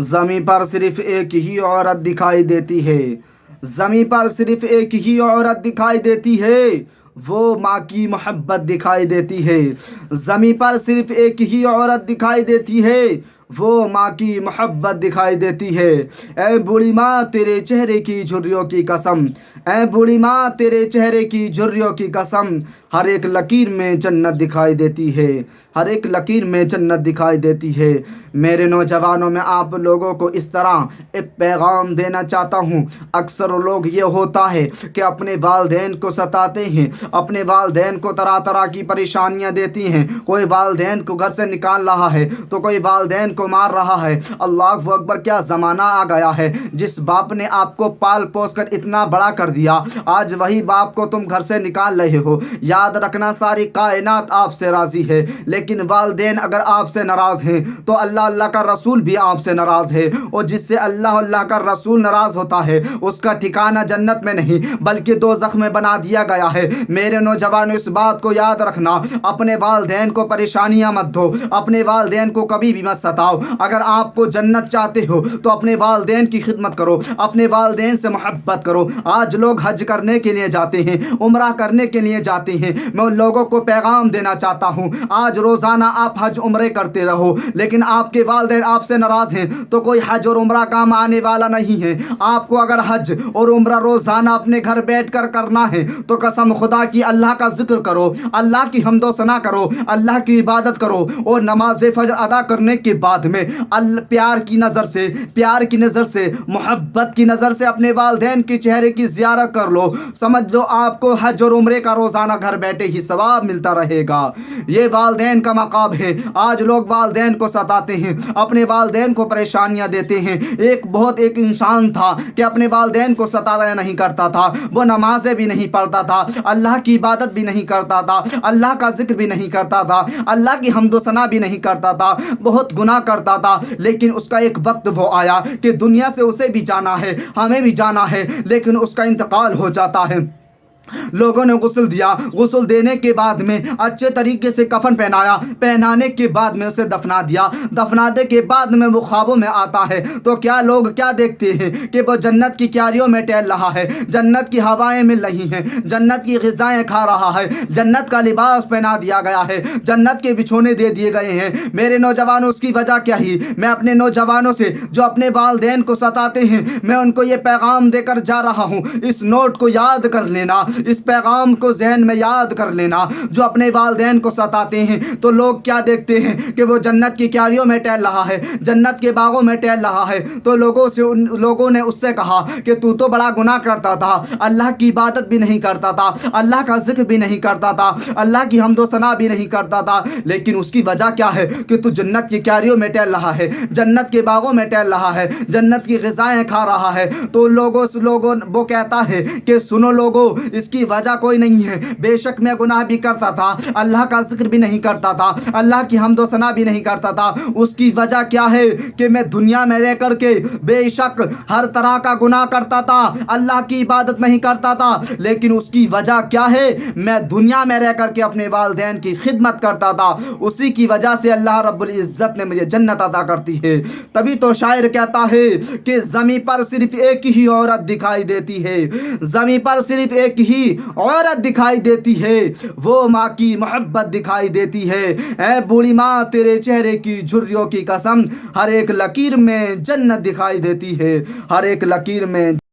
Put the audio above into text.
زمیں پر صرف ایک ہی عورت دکھائی دیتی ہے، زمیں پر صرف ایک ہی عورت دکھائی دیتی ہے، وہ ماں کی محبت دکھائی دیتی ہے۔ زمیں پر صرف ایک ہی عورت دکھائی دیتی ہے، وہ ماں کی محبت دکھائی دیتی ہے۔ اے بوڑھی ماں تیرے چہرے کی جھریوں کی قسم، اے بوڑھی ماں تیرے چہرے کی جھریوں کی قسم، ہر ایک لکیر میں جنت دکھائی دیتی ہے، ہر ایک لکیر میں جنت دکھائی دیتی ہے۔ میرے نوجوانوں، میں آپ لوگوں کو اس طرح ایک پیغام دینا چاہتا ہوں۔ اکثر لوگ یہ ہوتا ہے کہ اپنے والدین کو ستاتے ہیں، اپنے والدین کو طرح طرح کی پریشانیاں دیتی ہیں۔ کوئی والدین کو گھر سے نکال رہا ہے تو کوئی والدین کو مار رہا ہے۔ اللہ اکبر، کیا زمانہ آ گیا ہے! جس باپ نے آپ کو پال پوس کر اتنا بڑا کر دیا، آج وہی باپ کو تم گھر سے نکال رہے ہو۔ یاد رکھنا، ساری کائنات آپ سے راضی ہے، لیکن والدین اگر آپ سے ناراض ہیں تو اللہ کا رسول بھی آپ سے ناراض ہے، اور جس سے اللہ کا رسول ناراض ہوتا ہے اس کا ٹھکانہ جنت میں نہیں بلکہ دوزخ میں بنا دیا گیا ہے۔ میرے نوجوانوں، اس بات کو یاد رکھنا، اپنے والدین کو پریشانیاں مت دو، اپنے والدین کو کبھی بھی مت ستاؤ۔ اگر آپ کو جنت چاہتے ہو تو اپنے والدین کی خدمت کرو، اپنے والدین سے محبت کرو۔ آج لوگ حج کرنے کے لیے جاتے ہیں، عمرہ کرنے کے لیے جاتے ہیں۔ میں ان لوگوں کو پیغام دینا چاہتا ہوں، آج روزانہ آپ حج عمرے کرتے رہو، لیکن آپ کے والدین آپ سے ناراض ہیں تو کوئی حج اور عمرہ کام آنے والا نہیں ہے۔ آپ کو اگر حج اور عمرہ روزانہ اپنے گھر بیٹھ کر کرنا ہے تو قسم خدا کی اللہ کا ذکر کرو، اللہ کی حمد و ثنا کرو، اللہ کی عبادت کرو، اور نماز فجر ادا کرنے کے بعد میں پیار کی نظر سے محبت کی نظر سے اپنے والدین کے چہرے کی زیارت کر لو۔ سمجھ لو آپ کو حج اور عمرے کا روزانہ گھر بیٹھے ہی ثواب ملتا رہے گا۔ یہ والدین کا مقام ہے۔ آج لوگ والدین کو ستاتے ہیں، اپنے والدین کو پریشانیاں دیتے ہیں۔ ایک انسان تھا کہ اپنے والدین کو ستایا نہیں کرتا تھا، وہ نمازیں بھی نہیں پڑھتا تھا، اللہ کی عبادت بھی نہیں کرتا تھا، اللہ کا ذکر بھی نہیں کرتا تھا، اللہ کی حمد و ثنا بھی نہیں کرتا تھا، بہت گناہ کرتا تھا۔ لیکن اس کا ایک وقت وہ آیا کہ دنیا سے اسے بھی جانا ہے، ہمیں بھی جانا ہے، لیکن اس کا انتقال ہو جاتا ہے۔ لوگوں نے غسل دیا، غسل دینے کے بعد میں اچھے طریقے سے کفن پہنایا، پہنانے کے بعد میں اسے دفنا دیا، دفنانے کے بعد میں وہ خوابوں میں آتا ہے تو کیا لوگ کیا دیکھتے ہیں کہ وہ جنت کی کیاریوں میں ٹہل رہا ہے، جنت کی ہوائیں مل رہی ہیں، جنت کی غذائیں کھا رہا ہے، جنت کا لباس پہنا دیا گیا ہے، جنت کے بچھونے دے دیے گئے ہیں۔ میرے نوجوانوں، اس کی وجہ کیا ہی؟ میں اپنے نوجوانوں سے جو اپنے والدین کو ستاتے ہیں، میں ان کو یہ پیغام دے کر جا رہا ہوں، اس نوٹ کو یاد کر لینا، اس پیغام کو ذہن میں یاد کر لینا۔ جو اپنے والدین کو ستاتے ہیں تو لوگ کیا دیکھتے ہیں کہ وہ جنت کی کیاریوں میں ٹہل رہا ہے، جنت کے باغوں میں ٹہل رہا ہے، تو لوگوں نے اس سے کہا کہ تو بڑا گناہ کرتا تھا، اللہ کی عبادت بھی نہیں کرتا تھا، اللہ کا ذکر بھی نہیں کرتا تھا، اللہ کی حمد و ثنا بھی نہیں کرتا تھا، لیکن اس کی وجہ کیا ہے کہ تو جنت کی کیاریوں میں ٹہل رہا ہے، جنت کے باغوں میں ٹہل رہا ہے، جنت کی غذائیں کھا رہا ہے۔ تو لوگوں وہ کہتا ہے کہ سنو لوگوں، اس کی وجہ کوئی نہیں ہے، بے شک میں گناہ بھی کرتا تھا، اللہ کا ذکر بھی نہیں کرتا تھا، اللہ کی حمد و ثنا بھی نہیں کرتا تھا۔ اس کی وجہ کیا ہے کہ میں دنیا میں رہ کر کے بے شک ہر طرح کا گناہ کرتا تھا، اللہ کی عبادت نہیں کرتا تھا، لیکن اس کی وجہ کیا ہے؟ میں دنیا میں رہ کر کے اپنے والدین کی خدمت کرتا تھا، اسی کی وجہ سے اللہ رب العزت نے مجھے جنت عطا کرتی ہے۔ تبھی تو شاعر کہتا ہے کہ زمیں پر صرف ایک ہی عورت دکھائی دیتی ہے، زمیں پر صرف ایک ہی عورت دکھائی دیتی ہے، وہ ماں کی محبت دکھائی دیتی ہے۔ اے بوڑھی ماں تیرے چہرے کی جھریوں کی قسم، ہر ایک لکیر میں جنت دکھائی دیتی ہے، ہر ایک لکیر میں